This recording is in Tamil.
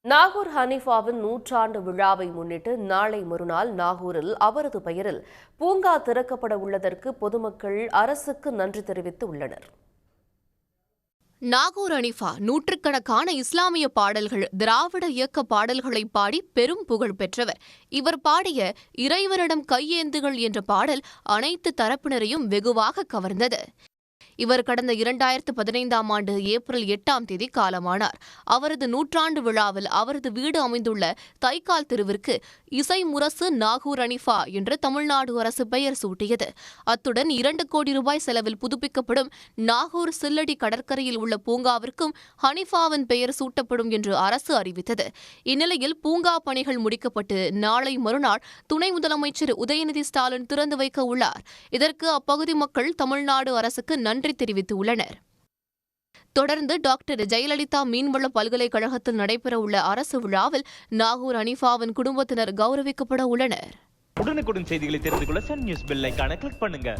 நாகூர் ஹனீஃபாவின் நூற்றாண்டு விழாவை முன்னிட்டு நாளை மறுநாள் நாகூரில் அவரது பெயரில் பூங்கா திறக்கப்பட உள்ளதற்கு பொதுமக்கள் அரசுக்கு நன்றி தெரிவித்து உள்ளனர். நாகூர் ஹனீஃபா நூற்றுக்கணக்கான இஸ்லாமிய பாடல்கள், திராவிட இயக்க பாடல்களை பாடி பெரும் புகழ் பெற்றவர். இவர் பாடிய இறைவனிடம் கையேந்துகள் என்ற பாடல் அனைத்து தரப்பினரையும் வெகுவாக கவர்ந்தது. இவர் கடந்த 2015ஆம் ஆண்டு ஏப்ரல் 8ஆம் தேதி காலமானார். அவரது நூற்றாண்டு விழாவில் அவரது வீடு அமைந்துள்ள தைக்கால் தெருவிற்கு இசை முரசு நாகூர் ஹனீஃபா என்று தமிழ்நாடு அரசு பெயர் சூட்டியது. அத்துடன் 2 கோடி ரூபாய் செலவில் புதுப்பிக்கப்படும் நாகூர் சில்லடி கடற்கரையில் உள்ள பூங்காவிற்கும் ஹனீஃபாவின் பெயர் சூட்டப்படும் என்று அரசு அறிவித்தது. இந்நிலையில் பூங்கா பணிகள் முடிக்கப்பட்டு நாளை மறுநாள் துணை முதலமைச்சர் உதயநிதி ஸ்டாலின் திறந்து வைக்க உள்ளார். இதற்கு அப்பகுதி மக்கள் தமிழ்நாடு அரசுக்கு நன்றி தெரிவித்துள்ளனர். தொடர்ந்து டாக்டர் ஜெயலலிதா மீன்வள பல்கலைக்கழகத்தில் நடைபெறவுள்ள அரசு விழாவில் நாகூர் ஹனீஃபாவின் குடும்பத்தினர் கௌரவிக்கப்பட உள்ளனர். உடனுக்குடன் செய்திகளை தெரிந்து கொள்ள சன் நியூஸ் பெல் ஐகானை கிளிக் பண்ணுங்க.